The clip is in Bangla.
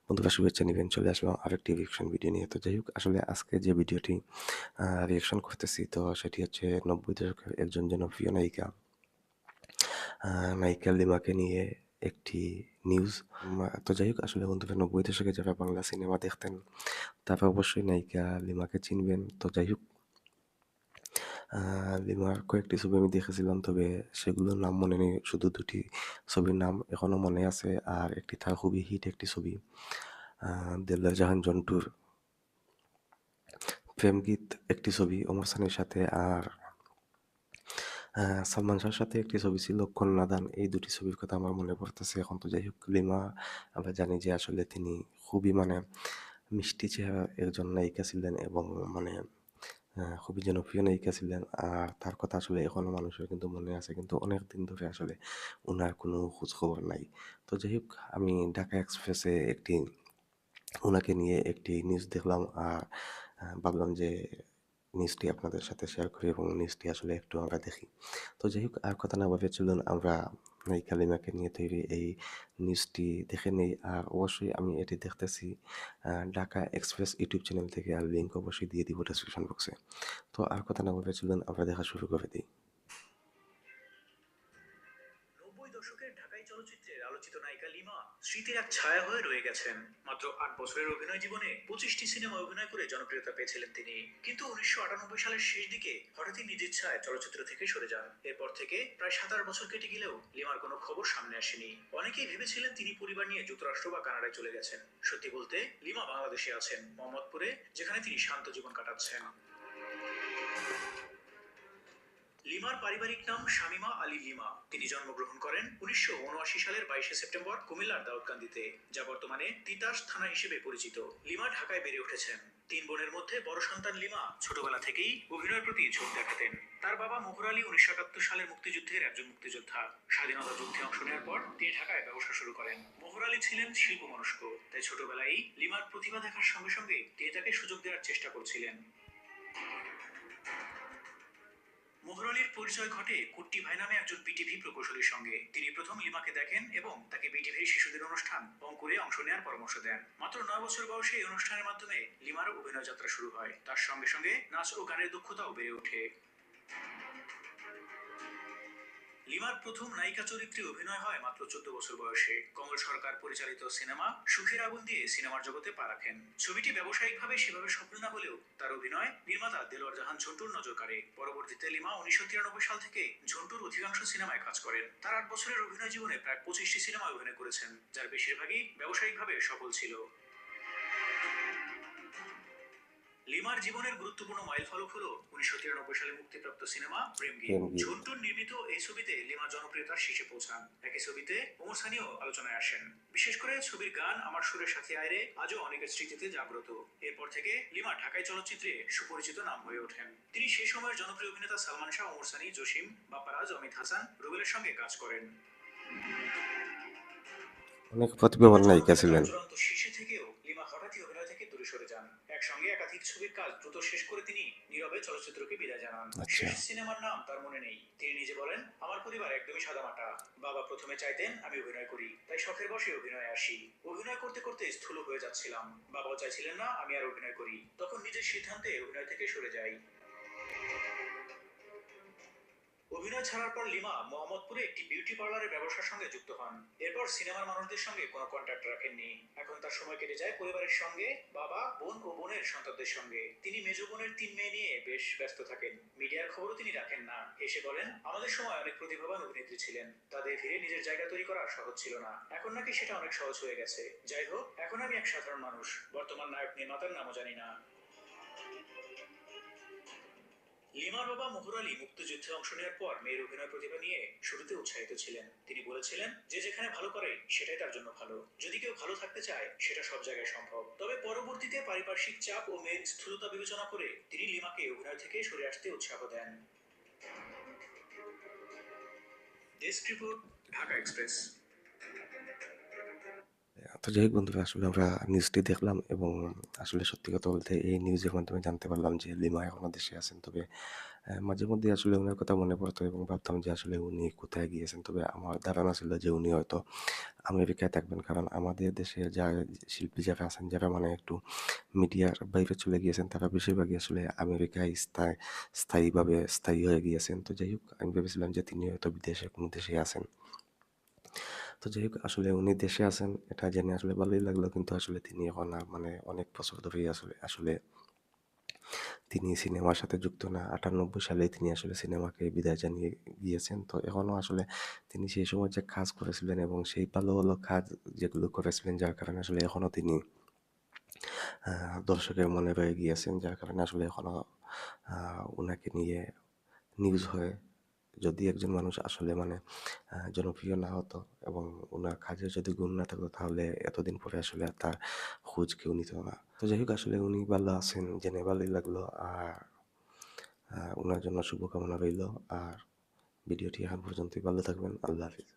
বন্ধুরা শুভেচ্ছা নিবেন। চলে আসলাম আরেকটি রিঅ্যাকশন ভিডিও নিয়ে। তো যাই হোক, আসলে আজকে যে ভিডিওটি রিঅ্যাকশন করতেছি, তো সেটি হচ্ছে ৯০ দশকের একজন জনপ্রিয় নায়িকা আ নায়িকা লিমাকে নিয়ে একটি নিউজ। তো যাই হোক, আসলে বন্ধুরা ৯০ দশকে যারা বাংলা সিনেমা দেখতেন তারা অবশ্যই নায়িকা লিমাকে চিনবেন। তো যাই হোক, আ লিমার কয়েকটি ছবি আমি দেখেছিলাম, তবে সেগুলোর নাম মনে নেই। শুধু ২ টি ছবির নাম এখনো মনে আছে। আর একটি তার খুবই হিট একটি ছবি, দেলোয়ার জাহান জন্টুর 'প্রেম গীত' একটি ছবি ওমর সানির সাথে। আর সালমান শাহর সাথে একটি ছবি ছিল 'কন্যাদান'। এই ২ টি ছবির কথা আমার মনে পড়তেছে এখন। তো যাই হোক, লিমা আমরা জানি যে আসলে তিনি খুবই মিষ্টি চেহারার একজন নায়িকা ছিলেন এবং খুবই জনপ্রিয় নায়িকা ছিলেন। আর তার কথা আসলে এখনো মানুষের কিন্তু মনে আছে। কিন্তু অনেকদিন ধরে আসলে উনার কোনো খোঁজখবর নাই। তো যাই হোক, আমি ঢাকা এক্সপ্রেসে উনাকে নিয়ে একটি নিউজ দেখলাম। আর ভাবলাম যে নিউজটি আপনাদের সাথে শেয়ার করি এবং নিউজটি আসলে একটু আমরা দেখি। তো যাই হোক, আর কথা না বাড়িয়ে চলুন আমরা নায়িকা লিমাকে নিয়ে তৈরি এই নিউজটি দেখে নেই। আর অবশ্যই আমি এটি দেখতেছি ঢাকা এক্সপ্রেস ইউটিউব চ্যানেল থেকে। আর লিঙ্ক অবশ্যই দিয়ে দিব ডেসক্রিপশন বক্সে। তো আর কথা না বাড়িয়ে চলুন আমরা দেখা শুরু করে দিই। ৯০ দশকের ঢাকাই চলচ্চিত্রের আলোচিত নায়িকা লিমা স্মৃতির এক ছায়া হয়ে রয়ে গেছেন। মাত্র ৮ বছরের অভিনয় জীবনে ২৫টি সিনেমায় অভিনয় করে জনপ্রিয়তা পেয়েছিলেন তিনি। কিন্তু ১৯৯৮ সালের শেষ দিকে হঠাৎই নিজ ইচ্ছায় চলচ্চিত্র থেকে সরে যান। এরপর থেকে প্রায় ২৭ বছর কেটে গেলেও লিমার কোনো খবর সামনে আসেনি। অনেকেই ভেবেছিলেন তিনি পরিবার নিয়ে যুক্তরাষ্ট্র বা কানাডায় চলে গেছেন। সত্যি বলতে লিমা বাংলাদেশে আছেন, মোহাম্মদপুরে, যেখানে তিনি শান্ত জীবন কাটাচ্ছেন। লিমার পারিবারিক নাম শামীমা আলী লিমা। তিনি জন্মগ্রহণ করেন ১৯৭৯ সালের ২২শে সেপ্টেম্বর কুমিল্লার দাউদকান্দিতে, যা বর্তমানে তিতাস থানা হিসেবে পরিচিত। লিমা ঢাকায় বেড়ে উঠেছেন। ৩ বোনের মধ্যে বড় সন্তান লিমা ছোটবেলা থেকেই অভিনয়ের প্রতি ঝোঁক দেখাতেন। তার বাবা মোহর আলী ১৯৭১ সালের মুক্তিযুদ্ধের একজন মুক্তিযোদ্ধা। স্বাধীনতা যুদ্ধে অংশ নেওয়ার পর তিনি ঢাকায় ব্যবসা শুরু করেন। মোহর আলী ছিলেন শিল্পমনস্ক, তাই ছোটবেলায় লিমার প্রতিভা দেখার সঙ্গে সঙ্গে তিনি তাকে সুযোগ দেওয়ার চেষ্টা করছিলেন। মোহর আলীর পরিচয় ঘটে কুট্টি ভাই নামে একজন বিটিভি প্রকৌশলীর সঙ্গে। তিনি প্রথম লিমাকে দেখেন এবং তাকে বিটিভির শিশুদের অনুষ্ঠান অঙ্কুরে অংশ নেওয়ার পরামর্শ দেন। মাত্র ৯ বছর বয়সে এই অনুষ্ঠানের মাধ্যমে লিমার অভিনয় যাত্রা শুরু হয়। তার সঙ্গে সঙ্গে নাচ ও গানের দক্ষতাও বেড়ে ওঠে। লিমার প্রথম নায়িকা চরিত্রে অভিনয় হয় মাত্র ১৪ বছর বয়সে। কমল সরকার পরিচালিত সিনেমা সুখের আগুন দিয়ে সিনেমার জগতে পা রাখেন। ছবিটি ব্যবসায়িকভাবে সেভাবে সফল না হলেও তার অভিনয় নির্মাতা দেলোয়ার জাহান ঝন্টুর নজর কাড়ে। পরবর্তীতে লিমা ১৯৯৩ সাল থেকে ঝন্টুর অধিকাংশ সিনেমায় কাজ করেন। তার ৮ বছরের অভিনয় জীবনে প্রায় ২৫টি সিনেমায় অভিনয় করেছেন, যার বেশিরভাগই ব্যবসায়িকভাবে সফল ছিল। লিমার জীবনের গুরুত্বপূর্ণ মাইলফলক হলো ১৯৯৩ সালে মুক্তিপ্রাপ্ত সিনেমা 'প্রেম গীত'। 'প্রেমগীত'। ঝন্টুর নির্মিত এই ছবিতে লিমা জনপ্রিয়তার শীর্ষে পৌঁছান। একই ছবিতে ওমর সানিও আলোচনায় আসেন। বিশেষ করে ছবির গান 'আমার সুরের সাথী আয় রে' আজও অনেকের স্মৃতিতে জাগ্রত। এরপর থেকে লিমা ঢাকাই চলচ্চিত্রে সুপরিচিত নাম হয়ে ওঠেন। তিনি সেই সময়ের জনপ্রিয় অভিনেতা সালমান শাহ, ওমর সানি, জসিম, বাপ্পারাজ, অমিত হাসান, রুবেলের সঙ্গে কাজ করেন। অনেক কিন্তু প্রতিভাবান নায়িকা জনপ্রিয়তার ছিলেন। চূড়ান্ত শীর্ষে থেকেও লিমা হঠাৎই অভিনয় থেকে দূরে সরে যান। একসঙ্গে একাধিক ছবির কাজ দ্রুত শেষ করে তিনি নীরবে চলচ্চিত্রকে বিদায় জানান। আচ্ছা। শেষ সিনেমার নাম তার মনে নেই। তিনি নিজে বলেন, আমার পরিবার একদমই সাদামাটা। বাবা প্রথমে চাইতেন আমি অভিনয় করি, তাই শখের বশে অভিনয়ে আসি। অভিনয় করতে করতে স্থূল হয়ে যাচ্ছিলাম। বাবাও চাইছিলেন না আমি আর অভিনয় করি, তখন নিজের সিদ্ধান্তে অভিনয় থেকে সরে যাই। অভিনয় ছাড়ার পর লিমা মোহাম্মদপুরে একটি বিউটি পার্লারের ব্যবসার সঙ্গে যুক্ত হন। এরপর সিনেমার মানুষদের সঙ্গে কোনো কন্ট্যাক্ট রাখেননি। এখন তার সময় কেটে যায় পরিবারের সঙ্গে, বাবা, বোন ও বোনের সন্তানদের সঙ্গে। তিনি মেজ বোনের ৩ মেয়ে নিয়ে বেশ ব্যস্ত থাকেন। মিডিয়ার খবরও তিনি রাখেন না। এসে বলেন, আমাদের সময় অনেক প্রতিভাবান অভিনেত্রী ছিলেন, তাদের ভিড়ে নিজের জায়গা তৈরি করা সহজ ছিল না। এখন নাকি সেটা অনেক সহজ হয়ে গেছে। যাই হোক, এখন আমি এক সাধারণ মানুষ, বর্তমান নায়ক নির্মাতার নামও জানি না। লিমার বাবা মোহর আলী মুক্তিযুদ্ধে অংশ নেওয়ার পর মেয়ের অভিনয় প্রতিভা নিয়ে শুরুতে উৎসাহিত ছিলেন। তিনি বলেছিলেন, যে যেখানে ভালো করে সেটাই তার জন্য ভালো। যদি কেউ ভালো থাকতে চায় সেটা সব জায়গায় সম্ভব। তবে পরবর্তীতে পারিপার্শ্বিক চাপ ও মেয়ের স্থূলতা বিবেচনা করে তিনি লিমাকে অভিনয় থেকে সরে আসতে উৎসাহ দেন। Desk report, Dhaka express. তো যাই হোক বন্ধুরা, আসলে আমরা নিউজটি দেখলাম এবং আসলে সত্যি কথা বলতে এই নিউজের মাধ্যমে জানতে পারলাম যে লিমা এখনো দেশে আছেন। তবে মাঝে মধ্যে আসলে উনার কথা মনে পড়তো এবং ভাবতাম যে আসলে উনি কোথায় গিয়েছেন। তবে আমার ধারণা ছিল যে উনি হয়তো আমেরিকায় থাকবেন। কারণ আমাদের দেশে শিল্পী যারা আছেন, যারা মানে একটু মিডিয়ার বাইরে চলে গিয়েছেন, তারা বেশিরভাগই আসলে আমেরিকায় স্থায়ীভাবে স্থায়ী হয়ে গিয়েছেন। তো যাই হোক, আমি ভেবেছিলাম যে তিনি হয়তো বিদেশে কোনো দেশে আছেন। তো যাই হোক, আসলে উনি দেশে আছেন এটা জেনে আসলে ভালোই লাগলো। কিন্তু আসলে তিনি এখন আর মানে অনেক বছর ধরেই আসলে আসলে তিনি সিনেমার সাথে যুক্ত না। ৯৮ সালেই তিনি আসলে সিনেমাকে বিদায় জানিয়ে গিয়েছেন। তো এখনো আসলে তিনি সেই সময় যে কাজ করেছিলেন এবং সেই ভালো, ভালো কাজ যেগুলো করেছিলেন, যার কারণে আসলে এখনো তিনি দর্শকের মনে রয়ে গিয়েছেন। যার কারণে আসলে এখনো উনাকে নিয়ে নিউজ হয়। যদি একজন মানুষ আসলে মানে জনপ্রিয় না হতো এবং উনার কাজের যদি গুণ না থাকতো, তাহলে এতদিন পরে আসলে আর তার খোঁজ কেউ নিত না। তো যাই হোক, আসলে উনি ভালো আছেন জেনে ভালোই লাগলো। আর উনার জন্য শুভকামনা রইলো। আর ভিডিওটি এখন পর্যন্তই। ভালো থাকবেন। আল্লাহ হাফেজ।